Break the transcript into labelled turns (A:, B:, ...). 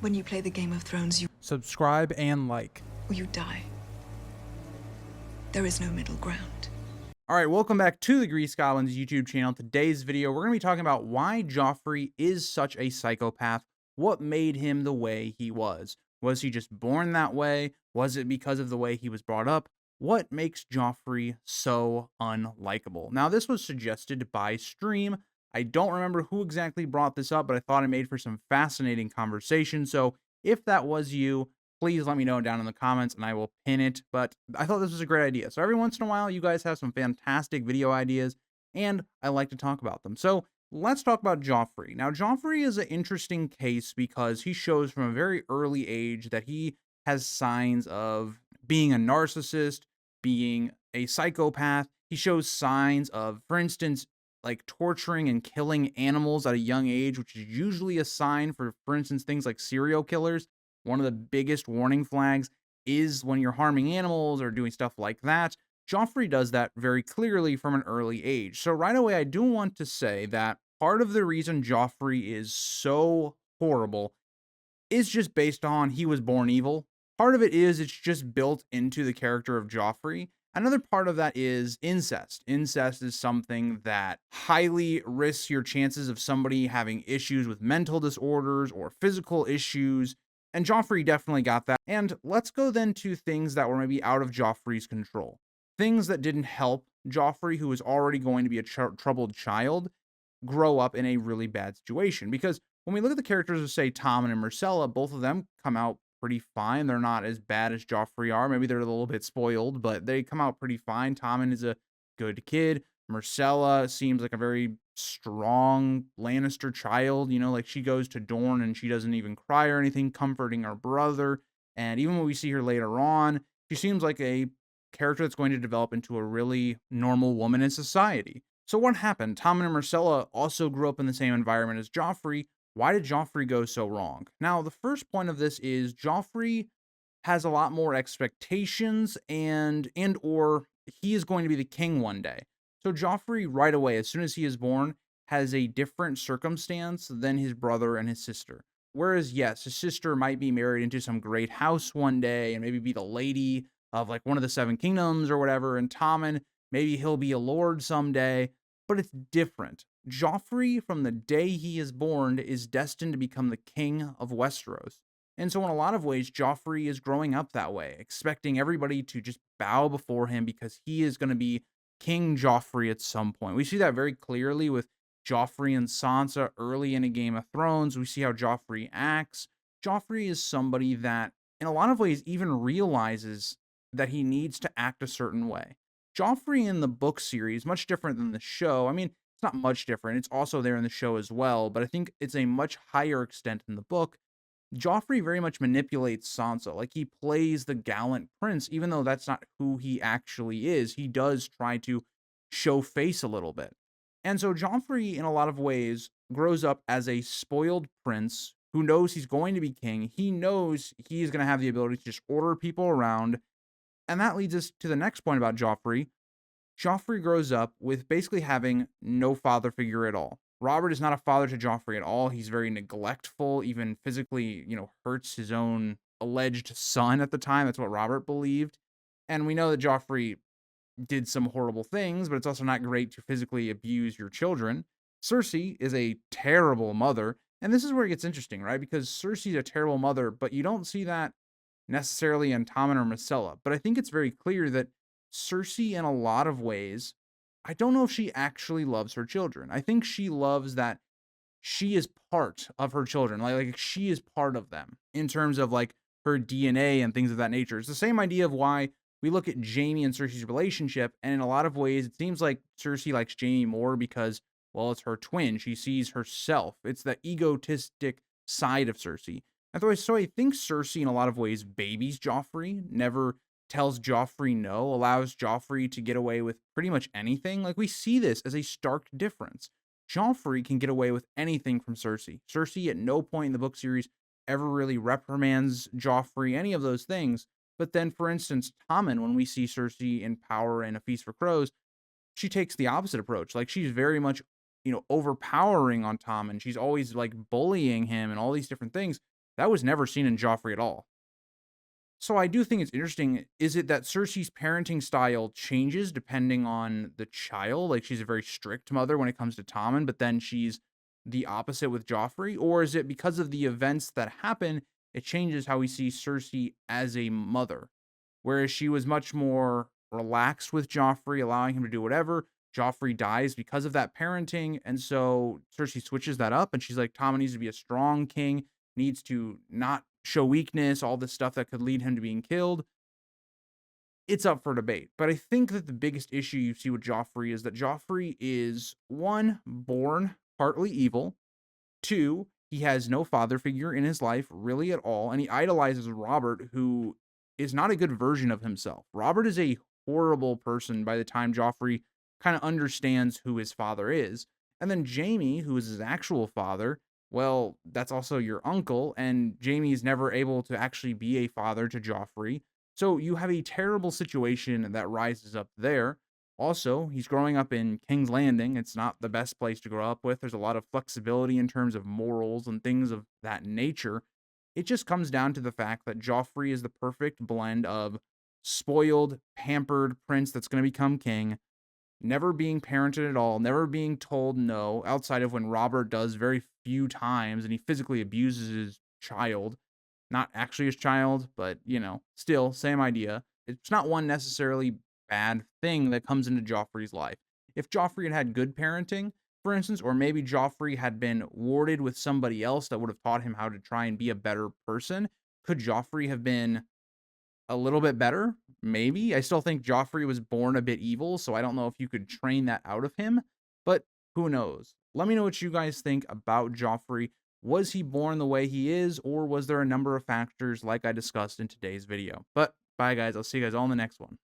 A: When you play the Game of Thrones,
B: Subscribe and like.
A: you die. There is no middle ground.
B: All right, welcome back to the Grease Goblins YouTube channel. Today's video, we're going to be talking about why Joffrey is such a psychopath. What made him the way he was? Was he just born that way? Was it because of the way he was brought up? What makes Joffrey so unlikable? Now, this was suggested by Stream. I don't remember who exactly brought this up, but I thought it made for some fascinating conversation. So if that was you, please let me know down in the comments and I will pin it. But I thought this was a great idea. So every once in a while, you guys have some fantastic video ideas and I like to talk about them. So let's talk about Joffrey. Now, Joffrey is an interesting case because he shows from a very early age that he has signs of being a narcissist, being a psychopath. He shows signs of, for instance, like torturing and killing animals at a young age, which is usually a sign for instance, things like serial killers. One of the biggest warning flags is when you're harming animals or doing stuff like that. Joffrey does that very clearly from an early age. So right away, I do want to say that part of the reason Joffrey is so horrible is just based on he was born evil. Part of it is it's just built into the character of Joffrey. Another part of that is incest. Incest is something that highly risks your chances of somebody having issues with mental disorders or physical issues. And Joffrey definitely got that. And let's go then to things that were maybe out of Joffrey's control. Things that didn't help Joffrey, who was already going to be a troubled child, grow up in a really bad situation. Because when we look at the characters of, say, Tommen and Myrcella, both of them come out pretty fine. They're not as bad as Joffrey are. Maybe they're a little bit spoiled, but they come out pretty fine. Tommen is a good kid. Myrcella seems like a very strong Lannister child. You know, like she goes to Dorne and she doesn't even cry or anything, comforting her brother. And even when we see her later on, she seems like a character that's going to develop into a really normal woman in society. So what happened? Tommen and Myrcella also grew up in the same environment as Joffrey. Why did Joffrey go so wrong? Now, the first point of this is Joffrey has a lot more expectations and or he is going to be the king one day. So Joffrey right away, as soon as he is born, has a different circumstance than his brother and his sister. Whereas, yes, his sister might be married into some great house one day and maybe be the lady of like one of the Seven Kingdoms or whatever. And Tommen, maybe he'll be a lord someday, but it's different. Joffrey, from the day he is born, is destined to become the king of Westeros. And so in a lot of ways, Joffrey is growing up that way, expecting everybody to just bow before him because he is going to be King Joffrey at some point. We see that very clearly with Joffrey and Sansa early in A Game of Thrones. We see how Joffrey acts. Joffrey is somebody that, in a lot of ways, even realizes that he needs to act a certain way. Joffrey in the book series, much different than the show. I mean, it's not much different. It's also there in the show as well, but I think it's a much higher extent in the book. Joffrey very much manipulates Sansa. Like, he plays the gallant prince, even though that's not who he actually is. He does try to show face a little bit. And so Joffrey, in a lot of ways, grows up as a spoiled prince who knows he's going to be king. He knows he's going to have the ability to just order people around. And that leads us to the next point about Joffrey. Joffrey grows up with basically having no father figure at all. Robert is not a father to Joffrey at all. He's very neglectful, even physically, hurts his own alleged son at the time. That's what Robert believed. And we know that Joffrey did some horrible things, but it's also not great to physically abuse your children. Cersei is a terrible mother. And this is where it gets interesting, right? Because Cersei's a terrible mother, but you don't see that necessarily in Tommen or Myrcella. But I think it's very clear that Cersei, in a lot of ways, I don't know if she actually loves her children. I think she loves that she is part of her children. Like she is part of them in terms of like her DNA and things of that nature. It's the same idea of why we look at Jaime and Cersei's relationship. And in a lot of ways, it seems like Cersei likes Jaime more because, well, it's her twin. She sees herself. It's the egotistic side of Cersei. So I think Cersei, in a lot of ways, babies Joffrey, never tells Joffrey no, allows Joffrey to get away with pretty much anything. Like, we see this as a stark difference. Joffrey can get away with anything from Cersei. Cersei at no point in the book series ever really reprimands Joffrey, any of those things. But then, for instance, Tommen, when we see Cersei in power in A Feast for Crows, she takes the opposite approach. Like, she's very much, overpowering on Tommen. She's always like bullying him and all these different things. That was never seen in Joffrey at all. So I do think it's interesting. Is it that Cersei's parenting style changes depending on the child? Like she's a very strict mother when it comes to Tommen, but then she's the opposite with Joffrey? Or is it because of the events that happen, it changes how we see Cersei as a mother? Whereas she was much more relaxed with Joffrey, allowing him to do whatever. Joffrey dies because of that parenting. And so Cersei switches that up and she's like, Tommen needs to be a strong king, needs to not show weakness, all this stuff that could lead him to being killed. It's up for debate. But I think that the biggest issue you see with Joffrey is that Joffrey is one, born partly evil, two, he has no father figure in his life really at all, and he idolizes Robert, who is not a good version of himself. Robert is a horrible person by the time Joffrey kind of understands who his father is. And then Jaime, who is his actual father, well, that's also your uncle, and Jaime is never able to actually be a father to Joffrey. So you have a terrible situation that rises up there. Also, he's growing up in King's Landing. It's not the best place to grow up with. There's a lot of flexibility in terms of morals and things of that nature. It just comes down to the fact that Joffrey is the perfect blend of spoiled, pampered prince that's going to become king, never being parented at all, never being told no, outside of when Robert does very few times and he physically abuses his child. Not actually his child, but, still, same idea. It's not one necessarily bad thing that comes into Joffrey's life. If Joffrey had had good parenting, for instance, or maybe Joffrey had been warded with somebody else that would have taught him how to try and be a better person, could Joffrey have been a little bit better? Maybe. I still think Joffrey was born a bit evil, so I don't know if you could train that out of him, but who knows? Let me know what you guys think about Joffrey. Was he born the way he is, or was there a number of factors like I discussed in today's video? But bye, guys. I'll see you guys all in the next one.